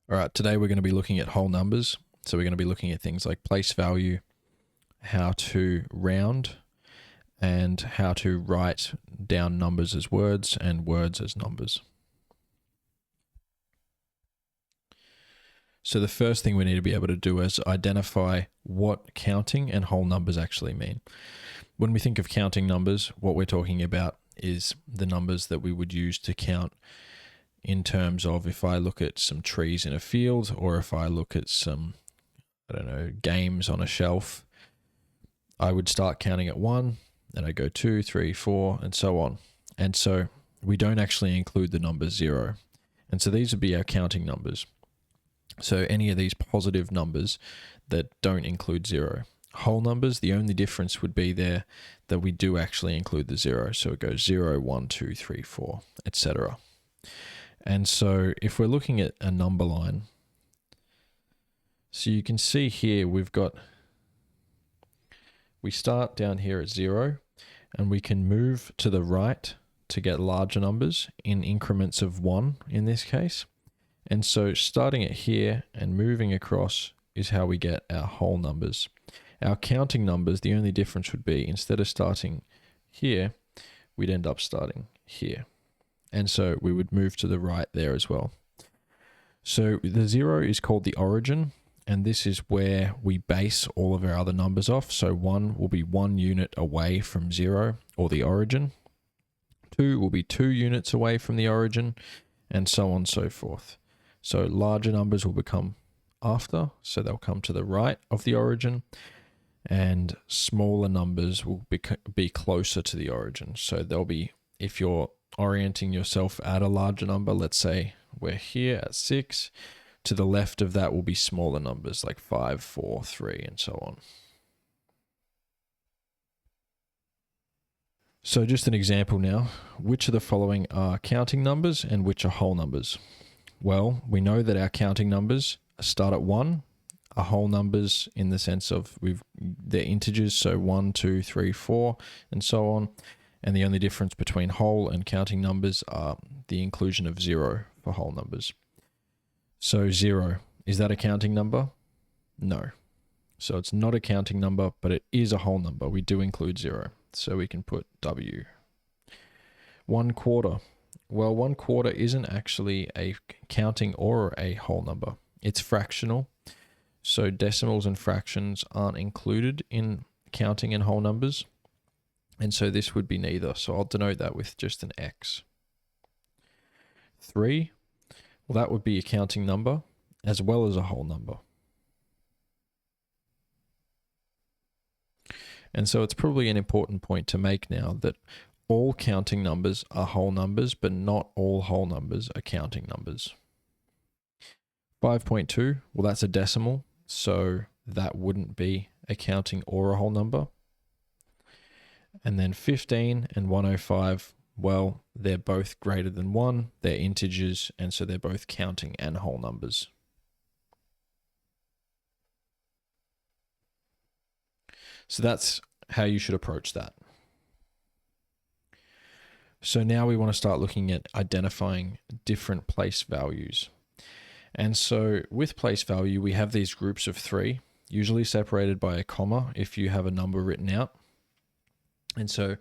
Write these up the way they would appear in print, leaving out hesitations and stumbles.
All right, today we're going to be looking at whole numbers. So we're going to be looking at things like place value, how to round, and how to write down numbers as words and words as numbers. So the first thing we need to be able to do is identify what counting and whole numbers actually mean. When we think of counting numbers, what we're talking about is the numbers that we would use to count in terms of if I look at some trees in a field, or if I look at some, games on a shelf, I would start counting at 1, then I go 2, 3, 4, and so on. And so we don't actually include the number 0. And so these would be our counting numbers. So any of these positive numbers that don't include 0. Whole numbers, the only difference would be there that we do actually include the 0. So it goes 0, 1, 2, 3, 4, etc. And so if we're looking at a number line, so you can see here we start down here at 0, and we can move to the right to get larger numbers in increments of 1 in this case. And so starting at here and moving across is how we get our whole numbers. Our counting numbers, the only difference would be instead of starting here, we'd end up starting here. And so we would move to the right there as well. So the 0 is called the origin, and this is where we base all of our other numbers off. So 1 will be 1 unit away from 0, or the origin. 2 will be 2 units away from the origin, and so on and so forth. So larger numbers will become after, so they'll come to the right of the origin, and smaller numbers will be closer to the origin. So they'll be, if you're orienting yourself at a larger number, let's say we're here at 6, to the left of that will be smaller numbers like 5, 4, 3, and so on. So just an example now, which of the following are counting numbers and which are whole numbers? Well, we know that our counting numbers start at 1, are whole numbers in the sense of they're integers, so 1, 2, 3, 4, and so on. And the only difference between whole and counting numbers are the inclusion of 0 for whole numbers. So 0, is that a counting number? No. So it's not a counting number, but it is a whole number. We do include 0. So we can put W. 1/4. Well, 1/4 isn't actually a counting or a whole number. It's fractional. So decimals and fractions aren't included in counting and whole numbers. And so this would be neither. So I'll denote that with just an X. 3, well, that would be a counting number as well as a whole number. And so it's probably an important point to make now that all counting numbers are whole numbers, but not all whole numbers are counting numbers. 5.2, well, that's a decimal, so that wouldn't be a counting or a whole number. And then 15 and 105, well, they're both greater than 1, they're integers, and so they're both counting and whole numbers. So that's how you should approach that. So now we want to start looking at identifying different place values. And so with place value, we have these groups of 3, usually separated by a comma if you have a number written out. And so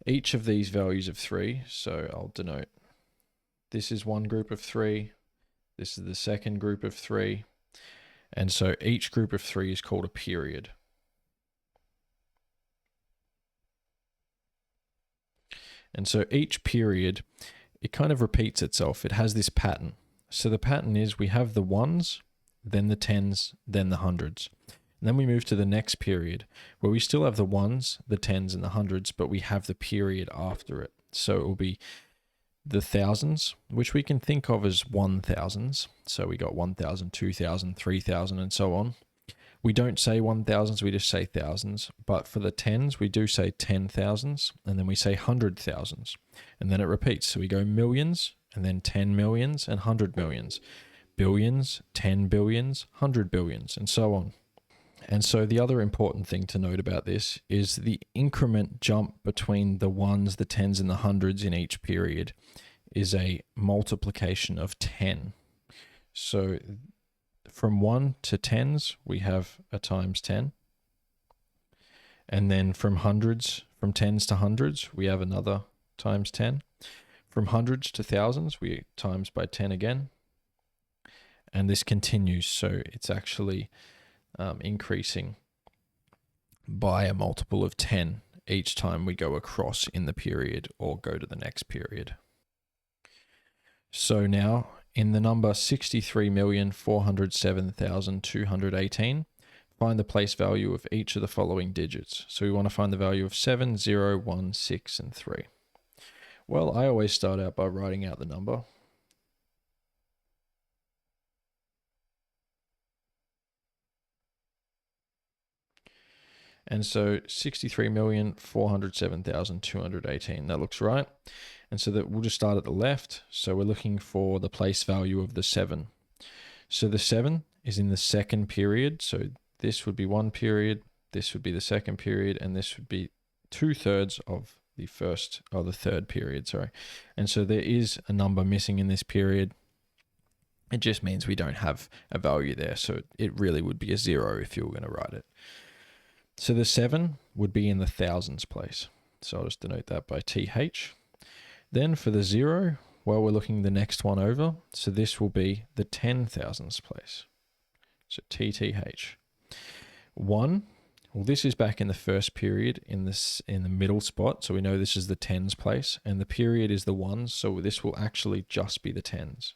each of these values of 3, so I'll denote, this is one group of 3, this is the second group of 3, and so each group of 3 is called a period. And so each period, it kind of repeats itself. It has this pattern. So the pattern is we have the 1s, then the 10s, then the 100s. And then we move to the next period where we still have the 1s, the 10s, and the 100s, but we have the period after it. So it will be the thousands, which we can think of as 1000s. So we got 1000, 2000, 3000, and so on. We don't say 1000s, we just say thousands. But for the 10s, we do say 10,000s, and then we say 100,000s. And then it repeats. So we go millions, and then 10 millions, and 100 millions. Billions, 10 billions, 100 billions, and so on. And so the other important thing to note about this is the increment jump between the 1s, the 10s, and the 100s in each period is a multiplication of 10. So from 1 to tens, we have a times 10. And then from hundreds, from tens to hundreds, we have another times 10. From hundreds to thousands, we times by 10 again. And this continues, so it's actually increasing by a multiple of 10 each time we go across in the period or go to the next period. So now in the number 63,407,218, find the place value of each of the following digits. So we want to find the value of 7, 0, 1, 6, and 3. Well, I always start out by writing out the number. And so 63,407,218, that looks right. And so that we'll just start at the left. So we're looking for the place value of the 7. So the 7 is in the second period. So this would be one period, this would be the second period, and this would be 2/3 of the first or the third period, sorry. And so there is a number missing in this period. It just means we don't have a value there. So it really would be a 0 if you were going to write it. So the 7 would be in the thousands place. So I'll just denote that by TH. Then for the 0, well, we're looking the next one over. So this will be the 10,000s place. So TTH. 1, well, this is back in the first period in the middle spot. So we know this is the tens place, and the period is the ones. So this will actually just be the tens.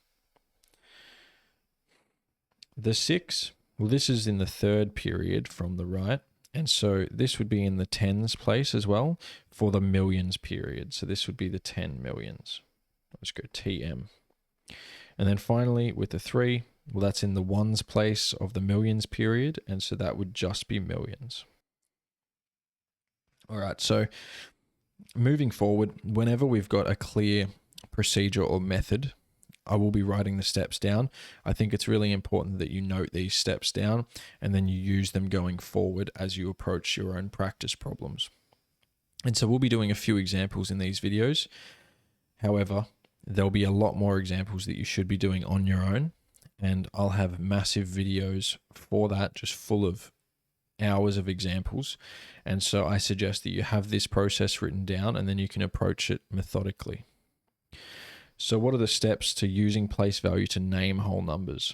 The 6, well, this is in the third period from the right. And so this would be in the tens place as well for the millions period. So this would be the 10 millions. Let's go TM. And then finally with the 3, well, that's in the ones place of the millions period. And so that would just be millions. All right, so moving forward, whenever we've got a clear procedure or method, I will be writing the steps down. I think it's really important that you note these steps down and then you use them going forward as you approach your own practice problems. And so we'll be doing a few examples in these videos. However, there'll be a lot more examples that you should be doing on your own. And I'll have massive videos for that, just full of hours of examples. And so I suggest that you have this process written down and then you can approach it methodically. So what are the steps to using place value to name whole numbers?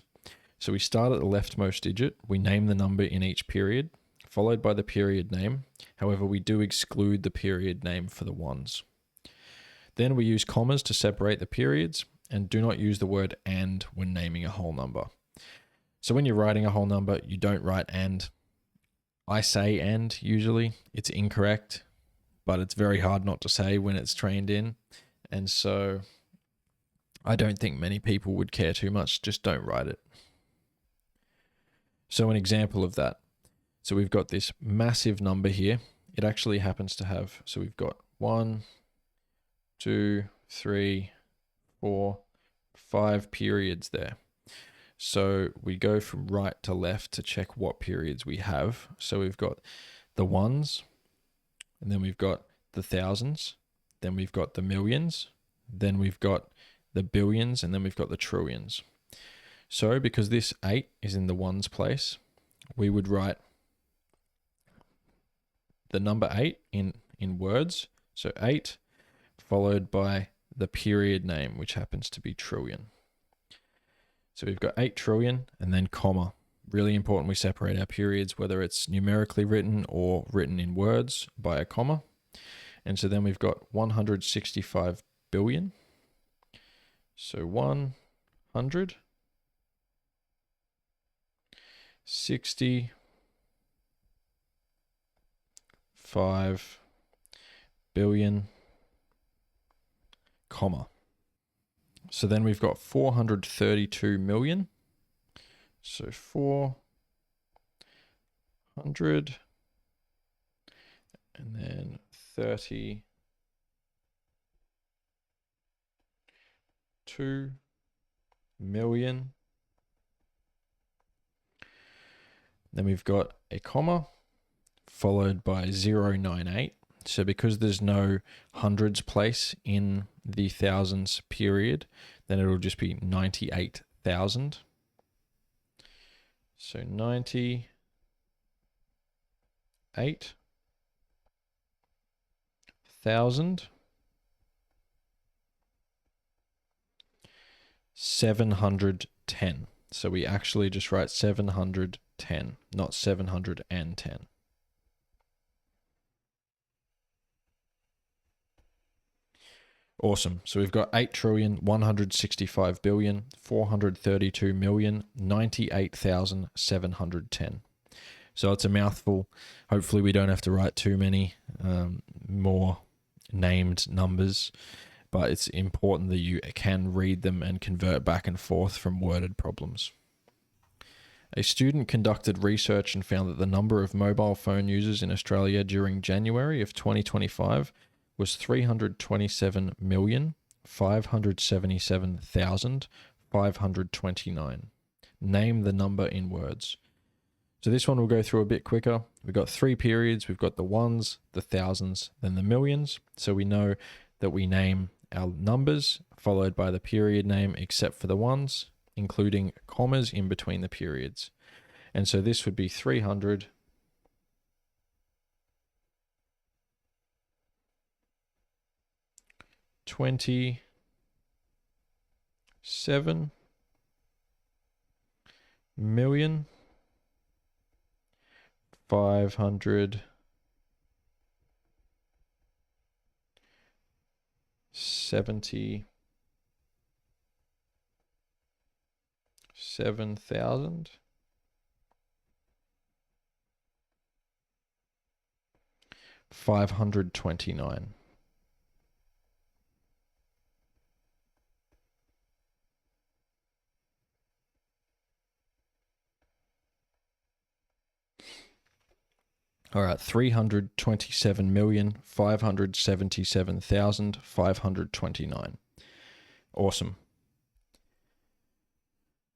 So we start at the leftmost digit. We name the number in each period, followed by the period name. However, we do exclude the period name for the ones. Then we use commas to separate the periods and do not use the word and when naming a whole number. So when you're writing a whole number, you don't write and. I say and usually. It's incorrect, but it's very hard not to say when it's trained in. And so I don't think many people would care too much. Just don't write it. So an example of that. So we've got this massive number here. It actually happens to have, so we've got 1, 2, 3, 4, 5 periods there. So we go from right to left to check what periods we have. So we've got the ones, and then we've got the thousands, then we've got the millions, then we've got the billions, and then we've got the trillions. So because this 8 is in the ones place, we would write the number 8 in words. So 8 followed by the period name, which happens to be trillion. So we've got 8 trillion and then comma. Really important we separate our periods, whether it's numerically written or written in words by a comma. And so then we've got 165 billion. So 165 billion, comma. So then we've got 432 million. So 400 and then 32 million. Then we've got a comma followed by 098. So because there's no hundreds place in the thousands period, then it'll just be 98,000. So 98,710. So we actually just write 710, not 710. Awesome. So we've got 8,165,432,098,710. So it's a mouthful. Hopefully we don't have to write too many more named numbers, but it's important that you can read them and convert back and forth from worded problems. A student conducted research and found that the number of mobile phone users in Australia during January of 2025 was 327,577,529. Name the number in words. So this one we'll go through a bit quicker. We've got 3 periods. We've got the ones, the thousands, then the millions. So we know that we name our numbers followed by the period name except for the ones, including commas in between the periods. And so this would be 300 529. All right, 327,577,529. Awesome.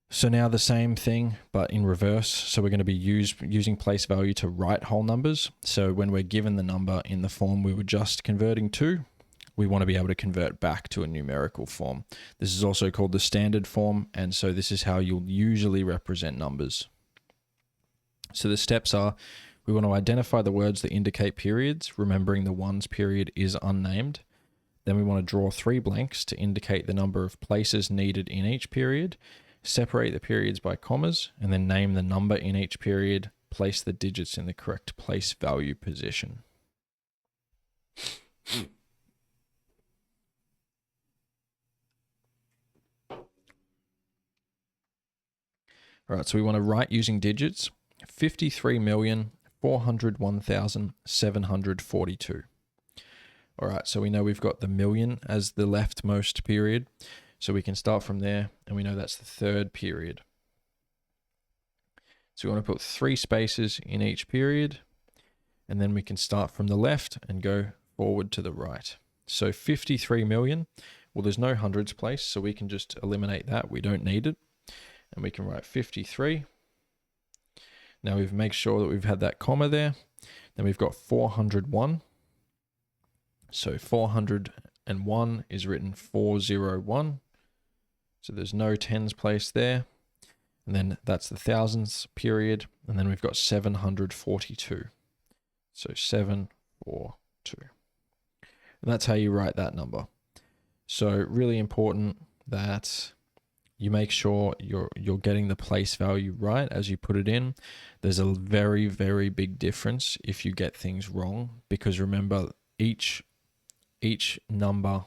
So now the same thing, but in reverse. So we're going to be using place value to write whole numbers. So when we're given the number in the form we were just converting to, we want to be able to convert back to a numerical form. This is also called the standard form, and so this is how you'll usually represent numbers. So the steps are, we want to identify the words that indicate periods, remembering the ones period is unnamed. Then we want to draw 3 blanks to indicate the number of places needed in each period, separate the periods by commas, and then name the number in each period, place the digits in the correct place value position. All right, so we want to write using digits, 53,401,742. All right, so we know we've got the million as the leftmost period. So we can start from there, and we know that's the 3rd period. So we want to put 3 spaces in each period, and then we can start from the left and go forward to the right. So 53 million, well, there's no hundreds place, so we can just eliminate that. We don't need it. And we can write 53. Now we've made sure that we've had that comma there. Then we've got 401. So 401 is written 401. So there's no tens placed there. And then that's the thousands period. And then we've got 742. So 742. And that's how you write that number. So really important that you make sure you're getting the place value right as you put it in. There's a very, very big difference if you get things wrong, because remember, each number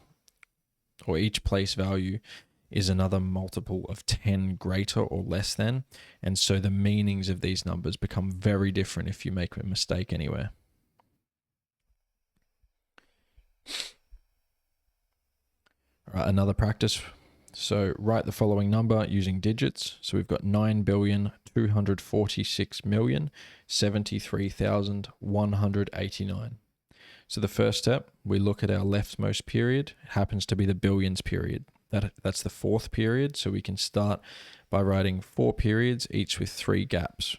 or each place value is another multiple of 10 greater or less than, and so the meanings of these numbers become very different if you make a mistake anywhere. All right, another practice. So write the following number using digits. So we've got 9,246,073,189. So the first step, we look at our leftmost period. It happens to be the billions period. That's the 4th period. So we can start by writing 4 periods, each with 3 gaps.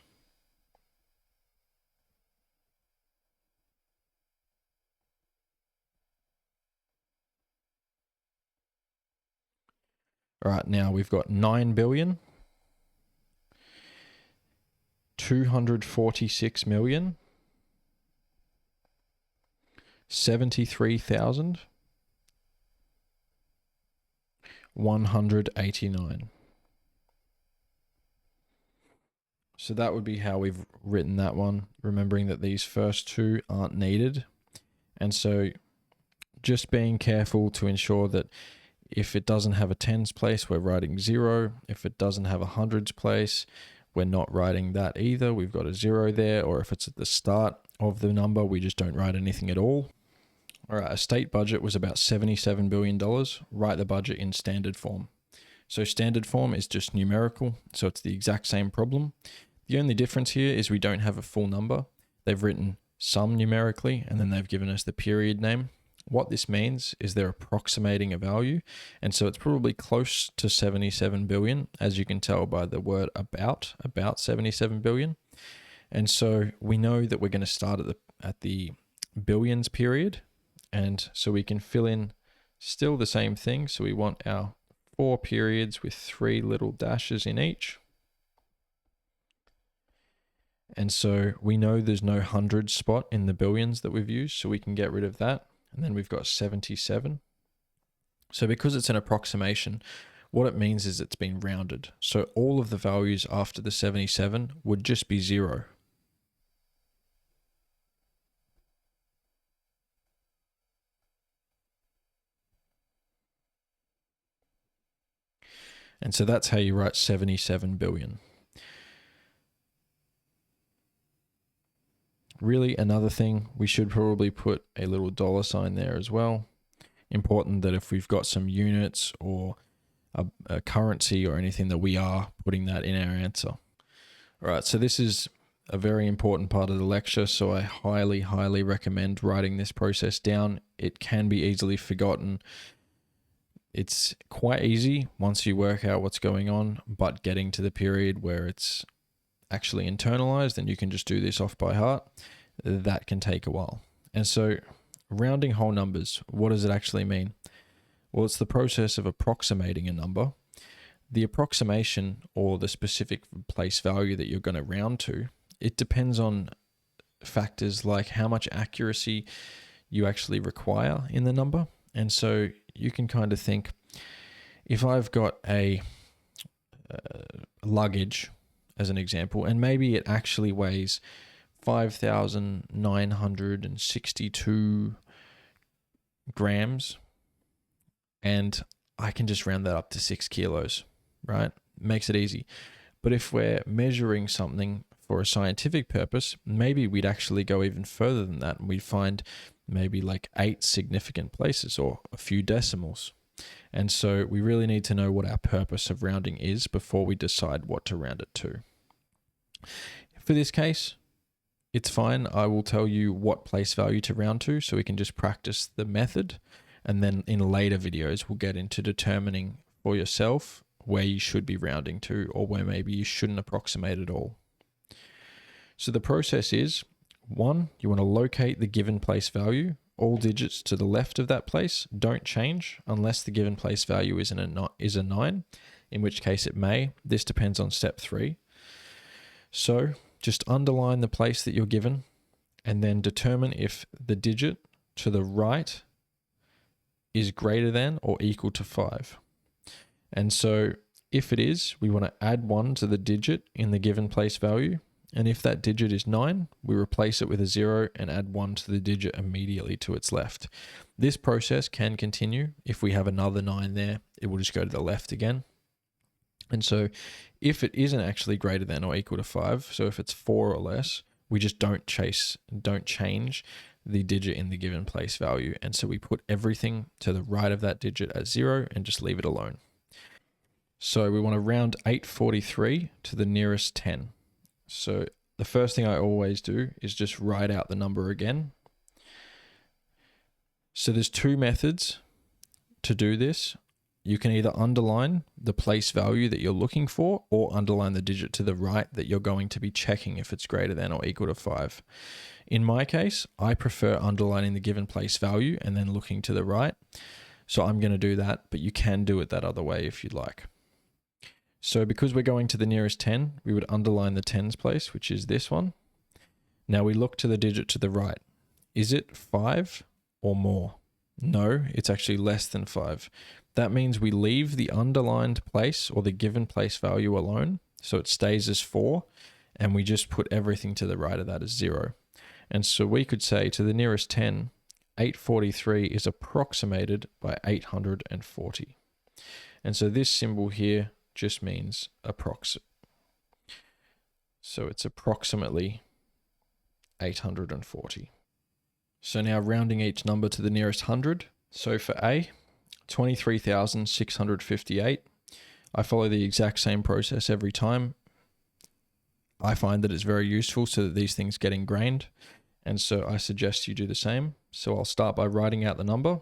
All right, now we've got 9 billion. 246,073,189. So that would be how we've written that one, remembering that these first two aren't needed. And so just being careful to ensure that if it doesn't have a tens place, we're writing 0. If it doesn't have a hundreds place, we're not writing that either. We've got a 0 there. Or if it's at the start of the number, we just don't write anything at all. All right, a state budget was about $77 billion. Write the budget in standard form. So standard form is just numerical, so it's the exact same problem. The only difference here is we don't have a full number. They've written sum numerically, and then they've given us the period name. What this means is they're approximating a value, and so it's probably close to 77 billion, as you can tell by the word about 77 billion. And so we know that we're going to start at the billions period, and so we can fill in still the same thing. So we want our 4 periods with 3 little dashes in each. And so we know there's no hundred spot in the billions that we've used, so we can get rid of that. And then we've got 77. So because it's an approximation, what it means is it's been rounded. So all of the values after the 77 would just be 0. And so that's how you write 77 billion. Really, another thing, we should probably put a little $sign there as well. Important that if we've got some units or a currency or anything, that we are putting that in our answer. All right, so this is a very important part of the lecture, so I highly, highly recommend writing this process down. It can be easily forgotten. It's quite easy once you work out what's going on, but getting to the period where it's actually internalized and you can just do this off by heart, that can take a while. And so rounding whole numbers, what does it actually mean? Well, it's the process of approximating a number. The approximation, or the specific place value that you're going to round to, it depends on factors like how much accuracy you actually require in the number. And so you can kind of think, if I've got a luggage, as an example, and maybe it actually weighs 5,962 grams, and I can just round that up to 6 kilos, right? Makes it easy. But if we're measuring something for a scientific purpose, maybe we'd actually go even further than that, and we'd find maybe like 8 significant places or a few decimals. And so we really need to know what our purpose of rounding is before we decide what to round it to. For this case, it's fine. I will tell you what place value to round to, so we can just practice the method. And then in later videos, we'll get into determining for yourself where you should be rounding to, or where maybe you shouldn't approximate at all. So the process is, 1, you want to locate the given place value. All digits to the left of that place don't change unless the given place value is a 9, in which case it may. This depends on step 3. So just underline the place that you're given, and then determine if the digit to the right is greater than or equal to 5. And so if it is, we want to add 1 to the digit in the given place value. And if that digit is 9, we replace it with a 0 and add 1 to the digit immediately to its left. This process can continue. If we have another 9 there, it will just go to the left again. And so if it isn't actually greater than or equal to 5, so if it's 4 or less, we just don't change the digit in the given place value. And so we put everything to the right of that digit as 0 and just leave it alone. So we want to round 843 to the nearest 10. So the first thing I always do is just write out the number again. So there's 2 methods to do this. You can either underline the place value that you're looking for, or underline the digit to the right that you're going to be checking if it's greater than or equal to 5. In my case, I prefer underlining the given place value and then looking to the right. So I'm going to do that, but you can do it that other way if you'd like. So because we're going to the nearest 10, we would underline the tens place, which is this one. Now we look to the digit to the right. Is it 5 or more? No, it's actually less than 5. That means we leave the underlined place or the given place value alone, so it stays as 4, and we just put everything to the right of that as 0. And so we could say to the nearest 10, 843 is approximated by 840. And so this symbol here just means approximate. So it's approximately 840. So now rounding each number to the nearest 100. So for A, 23,658. I follow the exact same process every time. I find that it's very useful so that these things get ingrained. And so I suggest you do the same. So I'll start by writing out the number,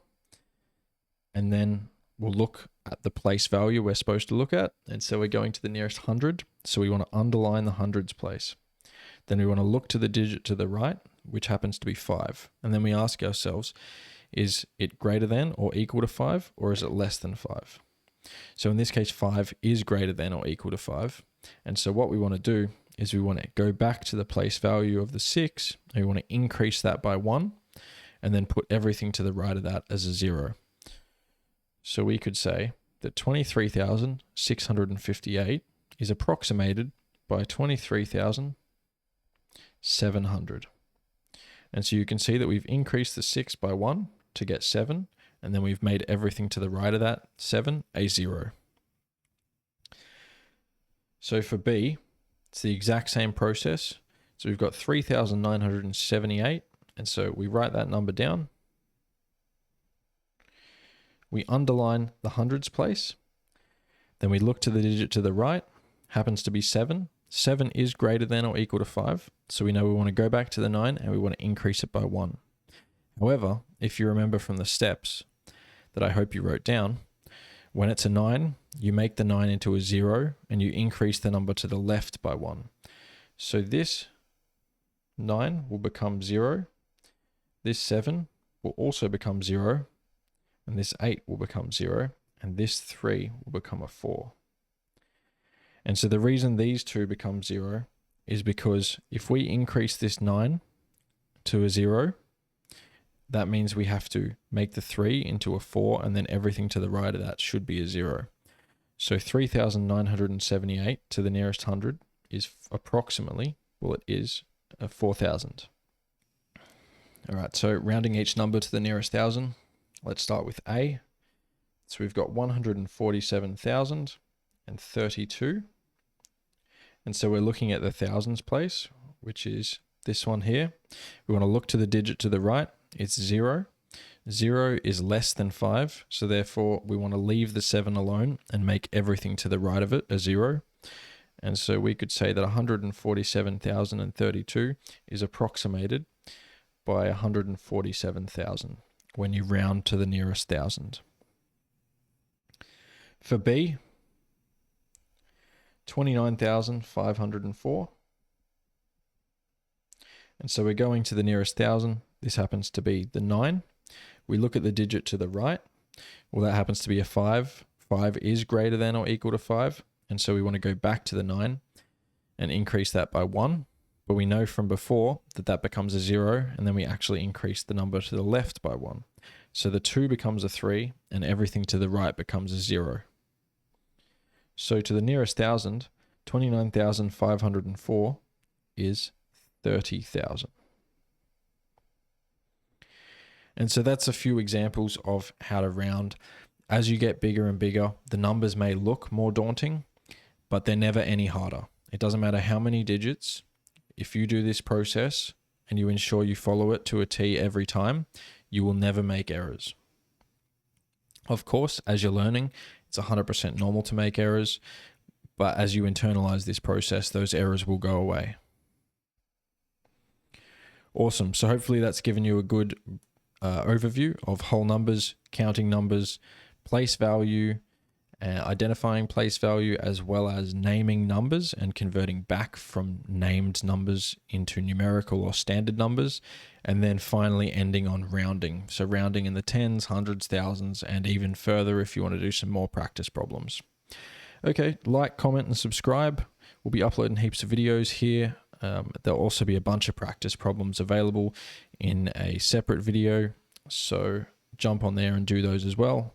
and then we'll look at the place value we're supposed to look at. And so we're going to the nearest 100. So we want to underline the hundreds place. Then we want to look to the digit to the right, which happens to be 5. And then we ask ourselves, is it greater than or equal to 5, or is it less than 5? So in this case, 5 is greater than or equal to 5. And so what we want to do is we want to go back to the place value of the 6, and we want to increase that by 1, and then put everything to the right of that as a 0. So we could say that 23,658 is approximated by 23,700. And so you can see that we've increased the 6 by 1 to get 7, and then we've made everything to the right of that 7 a 0. So for B, it's the exact same process. So we've got 3,978, and so we write that number down. We underline the hundreds place. Then we look to the digit to the right, happens to be 7. 7 is greater than or equal to 5, so we know we want to go back to the 9 and we want to increase it by 1. However, if you remember from the steps that I hope you wrote down, when it's a 9, you make the 9 into a 0 and you increase the number to the left by 1. So this 9 will become 0, this 7 will also become 0, and this 8 will become 0, and this 3 will become a 4. And so the reason these two become 0 is because if we increase this 9 to a 0, that means we have to make the 3 into a 4, and then everything to the right of that should be a 0. So 3,978 to the nearest 100 is approximately, well, it is 4,000. All right, so rounding each number to the nearest 1,000, let's start with A. So we've got 147,032. And so we're looking at the thousands place, which is this one here. We want to look to the digit to the right. It's 0. 0 is less than 5, so therefore we want to leave the 7 alone and make everything to the right of it a 0. And so we could say that 147,032 is approximated by 147,000 when you round to the nearest 1,000. For B, 29,504. And so we're going to the nearest 1,000. This happens to be the 9. We look at the digit to the right. Well, that happens to be a 5. 5 is greater than or equal to 5. And so we want to go back to the 9 and increase that by 1. But we know from before that that becomes a 0, and then we actually increase the number to the left by 1. So the 2 becomes a 3, and everything to the right becomes a 0. So to the nearest 1,000, 29,504 is 30,000. And so that's a few examples of how to round. As you get bigger and bigger, the numbers may look more daunting, but they're never any harder. It doesn't matter how many digits. If you do this process and you ensure you follow it to a T every time, you will never make errors. Of course, as you're learning, it's 100% normal to make errors, but as you internalize this process, those errors will go away. Awesome. So hopefully that's given you a good overview of whole numbers, counting numbers, place value, identifying place value, as well as naming numbers and converting back from named numbers into numerical or standard numbers, and then finally ending on rounding. So rounding in the tens, hundreds, thousands, and even further if you want to do some more practice problems. Okay, like, comment, and subscribe. We'll be uploading heaps of videos here. There'll also be a bunch of practice problems available in a separate video, so jump on there and do those as well.